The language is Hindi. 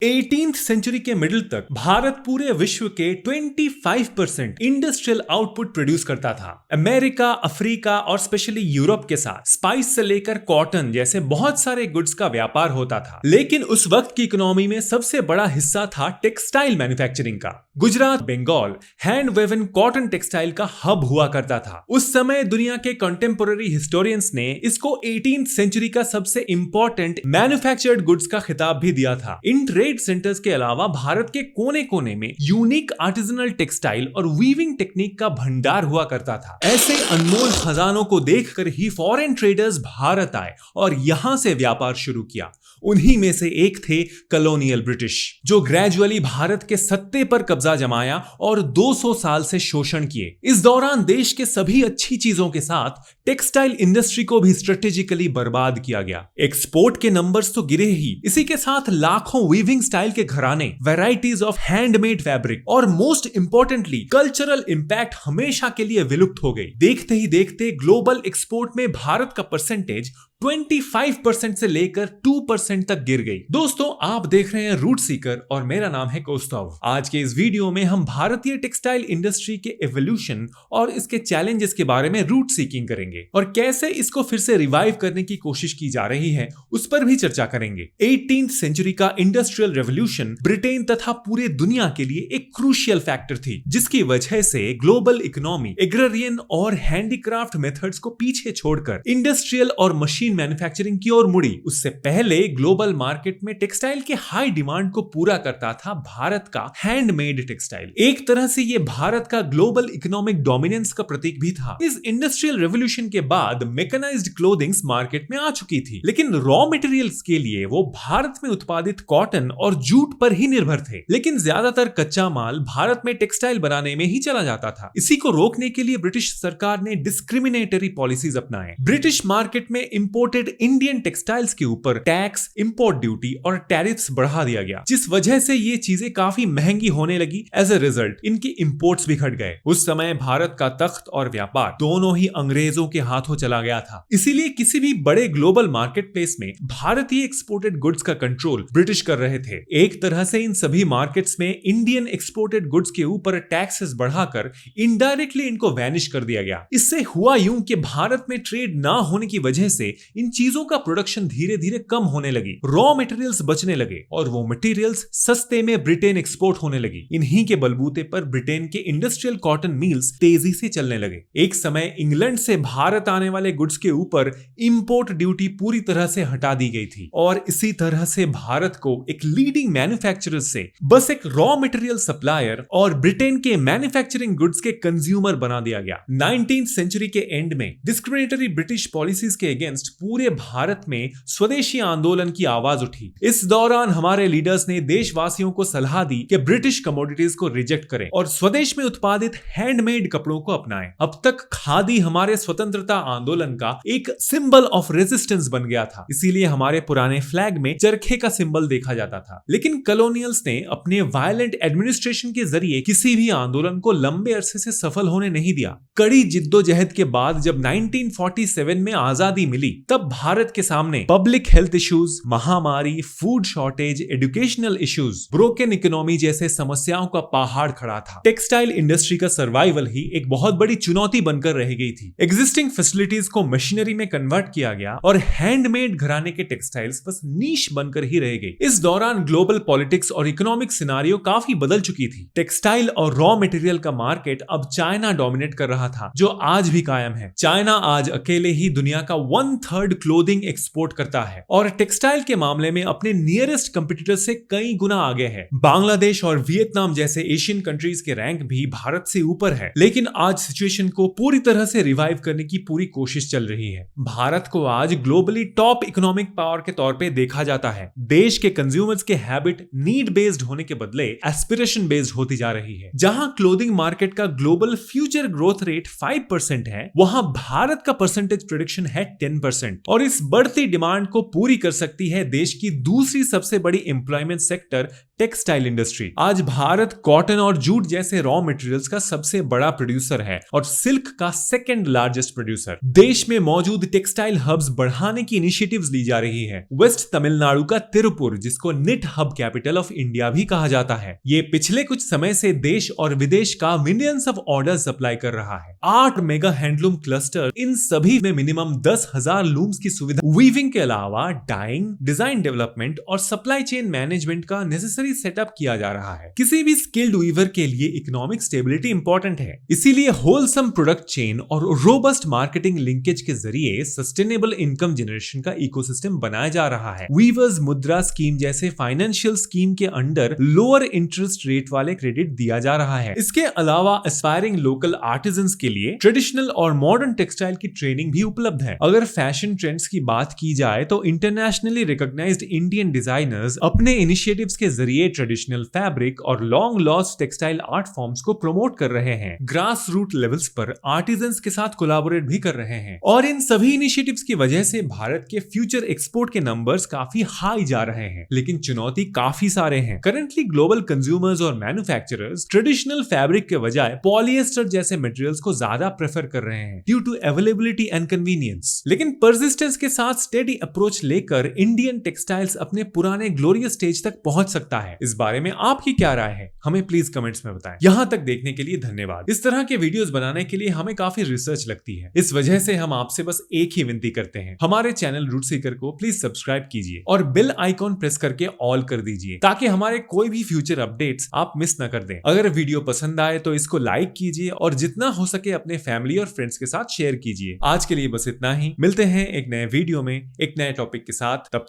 18th सेंचुरी के मिडिल तक भारत पूरे विश्व के 25% इंडस्ट्रियल आउटपुट प्रोड्यूस करता था। अमेरिका, अफ्रीका और स्पेशली यूरोप के साथ स्पाइस से लेकर कॉटन जैसे बहुत सारे गुड्स का व्यापार होता था। लेकिन उस वक्त की इकोनॉमी में सबसे बड़ा हिस्सा था टेक्सटाइल मैन्युफैक्चरिंग का। Gujarat, Bengal hand woven cotton textile का हब हुआ करता था। उस समय दुनिया के कंटेम्पोररी हिस्टोरियंस ने इसको 18th सेंचुरी का सबसे इंपॉर्टेंट मैन्युफैक्चर्ड गुड्स का खिताब भी दिया था। इन ट्रेड सेंटर्स के अलावा भारत के कोने कोने में यूनिक आर्टिजनल टेक्सटाइल और वीविंग टेक्निक का भंडार हुआ करता था। ऐसे अनमोल खजानों को देखकर ही फॉरेन ट्रेडर्स भारत आए और यहां से व्यापार शुरू किया। उन्हीं में से एक थे कॉलोनियल ब्रिटिश, जो ग्रेजुअली भारत के सत्ते पर कब्जा जमाया और 200 साल से शोषण किए। इस दौरान देश के सभी अच्छी चीजों के साथ टेक्सटाइल इंडस्ट्री को भी स्ट्रेटेजिकली बर्बाद किया गया। एक्सपोर्ट के नंबर्स तो गिरे ही, इसी के साथ लाखों वीविंग स्टाइल के घराने, वैरायटीज ऑफ हैंडमेड फैब्रिक और मोस्ट इंपॉर्टेंटली कल्चरल इंपैक्ट हमेशा के लिए विलुप्त हो गई। देखते ही देखते ग्लोबल एक्सपोर्ट में भारत का परसेंटेज 25% से लेकर 2% तक गिर गई। दोस्तों, आप देख रहे हैं रूट सीकर और मेरा नाम है कौस्तव। आज के इस वीडियो में हम भारतीय टेक्सटाइल इंडस्ट्री के एवोल्यूशन और इसके चैलेंजेस के बारे में रूट सीकिंग करेंगे और कैसे इसको फिर से रिवाइव करने की कोशिश की जा रही है उस पर भी चर्चा करेंगे। 18th सेंचुरी का इंडस्ट्रियल रेवोल्यूशन ब्रिटेन तथा पूरे दुनिया के लिए एक क्रूशियल फैक्टर थी, जिसकी वजह से ग्लोबल इकोनॉमी एग्रेरियन और हैंडीक्राफ्ट मेथड्स को पीछे छोड़कर इंडस्ट्रियल और मशीन मैन्युफैक्चरिंग की ओर मुड़ी। उससे पहले ग्लोबल मार्केट में टेक्सटाइल के हाई डिमांड को पूरा करता था भारत का हैंडमेड टेक्सटाइल। एक तरह से ये भारत का ग्लोबल इकोनॉमिक डोमिनेंस का प्रतीक भी था। इस इंडस्ट्रियल रेवोल्यूशन के बाद मैकेनाइज्ड क्लोथिंग्स मार्केट में आ चुकी थी, लेकिन रॉ मटेरियल्स के लिए वो भारत में उत्पादित कॉटन और जूट पर ही निर्भर थे। लेकिन ज्यादातर कच्चा माल भारत में टेक्सटाइल बनाने में ही चला जाता था। इसी को रोकने के लिए ब्रिटिश सरकार ने डिस्क्रिमिनेटरी पॉलिसीज अपनाए। ब्रिटिश मार्केट में इंपोर्टेड इंडियन टेक्सटाइल्स के ऊपर टैक्स, इंपोर्ट ड्यूटी और टैरिफ्स बढ़ा दिया गया, जिस वजह से ये चीजें काफी महंगी होने लगी। एज ए रिजल्ट इनकी इंपोर्ट्स भी घट गए। उस समय भारत का तख्त और व्यापार दोनों ही अंग्रेजों के हाथों चला गया था। इसीलिए किसी भी बड़े ग्लोबल मार्केट प्लेस में भारतीय एक्सपोर्टेड गुड्स का कंट्रोल ब्रिटिश कर रहे थे। एक तरह से इन सभी मार्केट्स में इंडियन एक्सपोर्टेड गुड्स के ऊपर टैक्सेस बढ़ाकर इनडायरेक्टली इनको वैनिश कर दिया गया। इससे हुआ यूं कि भारत में ट्रेड ना होने की वजह से इन चीजों का प्रोडक्शन धीरे धीरे कम होने लगी, रॉ मटेरियल्स बचने लगे और वो मटेरियल्स सस्ते में ब्रिटेन एक्सपोर्ट होने लगी। इन्हीं के बलबूते पर ब्रिटेन के इंडस्ट्रियल कॉटन मिल्स तेजी से चलने लगे। एक समय इंग्लैंड से भारत आने वाले गुड्स के ऊपर इंपोर्ट ड्यूटी पूरी तरह से हटा दी गई थी और इसी तरह से भारत को एक लीडिंग मैन्युफैक्चरर से बस एक रॉ मटेरियल सप्लायर और ब्रिटेन के मैन्युफैक्चरिंग गुड्स के कंज्यूमर बना दिया गया। 19th सेंचुरी के एंड में डिस्क्रिमिनेटरी ब्रिटिश पॉलिसीज के अगेंस्ट पूरे भारत में स्वदेशी आंदोलन की आवाज उठी। इस दौरान हमारे लीडर्स ने देशवासियों को सलाह दी कि ब्रिटिश कमोडिटीज को रिजेक्ट करें और स्वदेश में उत्पादित हैंडमेड कपड़ों को अपनाएं। अब तक खादी हमारे स्वतंत्रता आंदोलन का एक सिंबल ऑफ रेजिस्टेंस बन गया था, इसीलिए हमारे पुराने फ्लैग में चरखे का सिंबल देखा जाता था। लेकिन कॉलोनियल्स ने अपने वायलेंट एडमिनिस्ट्रेशन के जरिए किसी भी आंदोलन को लंबे अरसे से सफल होने नहीं दिया। कड़ी जिद्दोजहद के बाद जब 1947 में आजादी मिली, तब भारत के सामने पब्लिक हेल्थ इश्यूज, महामारी, food shortage, educational issues, broken economy जैसे समस्याओं का पहाड़ खड़ा था। टेक्सटाइल इंडस्ट्री का सर्वाइवल ही एक बहुत बड़ी चुनौती बनकर रह गई थी। एग्जिस्टिंग फैसिलिटीज को मशीनरी में कन्वर्ट किया गया और हैंडमेड घराने के टेक्सटाइल्स बस नीश बनकर ही रह गई। इस दौरान ग्लोबल पॉलिटिक्स और इकोनॉमिक सिनारियो काफी बदल चुकी थी। टेक्सटाइल और रॉ मटेरियल का मार्केट अब चाइना डोमिनेट कर रहा था, जो आज भी कायम है। चाइना आज अकेले ही दुनिया का 1/3 क्लोथिंग एक्सपोर्ट करता है और टेक्सटाइल के मामले में अपने नियरेस्ट कंपटीटर से कई गुना आगे है। बांग्लादेश और वियतनाम जैसे एशियन कंट्रीज के रैंक भी भारत से ऊपर है। लेकिन आज सिचुएशन को पूरी तरह से रिवाइव करने की पूरी कोशिश चल रही है। भारत को आज ग्लोबली टॉप इकोनॉमिक पावर के तौर पे देखा जाता है। देश के कंज्यूमर्स के हैबिट नीड बेस्ड होने के बदले एस्पिरेशन बेस्ड होती जा रही है। जहां क्लोथिंग मार्केट का ग्लोबल फ्यूचर ग्रोथ रेट 5% है, वहां भारत का परसेंटेज प्रेडिक्शन है 10%। 10% और इस बढ़ती डिमांड को पूरी कर सकती है देश की दूसरी सबसे बड़ी एम्प्लॉयमेंट सेक्टर टेक्सटाइल इंडस्ट्री। आज भारत कॉटन और जूट जैसे रॉ मटेरियल्स का सबसे बड़ा प्रोड्यूसर है और सिल्क का सेकंड लार्जेस्ट प्रोड्यूसर। देश में मौजूद टेक्सटाइल हब्स बढ़ाने की इनिशिएटिव्स ली जा रही है। वेस्ट तमिलनाडु का तिरुपुर, जिसको knit hub capital of India भी कहा जाता है, ये पिछले कुछ समय से देश और विदेश का मिलियंस ऑफ ऑर्डर सप्लाई कर रहा है। 8 मेगा हैंडलूम क्लस्टर, इन सभी में मिनिमम 10,000 लूम्स की सुविधा, वीविंग के अलावा डाइंग, डिजाइन डेवलपमेंट और सप्लाई चेन मैनेजमेंट का नेसेसरी सेटअप किया जा रहा है। किसी भी स्किल्ड वीवर के लिए इकोनॉमिक स्टेबिलिटी इंपॉर्टेंट है, इसीलिए होलसम प्रोडक्ट चेन और रोबस्ट मार्केटिंग लिंकेज के जरिए सस्टेनेबल इनकम जनरेशन का इकोसिस्टम बनाया जा रहा है। वीवर्स मुद्रा स्कीम जैसे फाइनेंशियल स्कीम के अंडर लोअर इंटरेस्ट रेट वाले क्रेडिट दिया जा रहा है। इसके अलावा एस्पायरिंग लोकल आर्टिजन्स के लिए ट्रेडिशनल और मॉडर्न टेक्सटाइल की ट्रेनिंग भी उपलब्ध है। अगर फैशन ट्रेंड्स की बात की जाए तो इंटरनेशनली रिकॉग्नाइज्ड इंडियन डिजाइनर्स अपने इनिशिएटिव्स के जरिए ट्रेडिशनल फैब्रिक और long lost textile art forms को प्रमोट कर रहे हैं। ग्रास रूट लेवल्स पर आर्टिजन्स के साथ कोलैबोरेट भी कर रहे हैं और इन सभी इनिशिएटिव्स की वजह से भारत के फ्यूचर एक्सपोर्ट के नंबर्स काफी हाई जा रहे हैं। लेकिन चुनौती काफी सारे हैं। करंटली ग्लोबल कंज्यूमर्स और मैन्युफैक्चरर्स ट्रेडिशनल फैब्रिक के बजाय पॉलिएस्टर जैसे मटेरियल्स को ज्यादा प्रेफर कर रहे हैं due to availability and convenience. लेकिन परसिस्टेंस के साथ स्टेडी अप्रोच लेकर इंडियन टेक्सटाइल्स अपने पुराने ग्लोरियस स्टेज तक पहुंच सकता है। इस बारे में आपकी क्या राय है, हमें प्लीज कमेंट्स में बताएं। यहां तक देखने के लिए धन्यवाद। इस तरह के वीडियोस बनाने के लिए हमें काफी रिसर्च लगती है। इस वजह से हम आपसे बस एक ही विनती करते हैं, हमारे चैनल रूट सीकर को प्लीज सब्सक्राइब कीजिए और बेल आइकॉन प्रेस करके ऑल कर दीजिए ताकि हमारे कोई भी फ्यूचर अपडेट्स आप मिस न कर दें। अगर वीडियो पसंद आए तो इसको लाइक कीजिए और जितना हो सके अपने फैमिली और फ्रेंड्स के साथ शेयर कीजिए। आज के लिए बस इतना ही। मिलते हैं एक नए वीडियो में एक नए टॉपिक के साथ। तब तक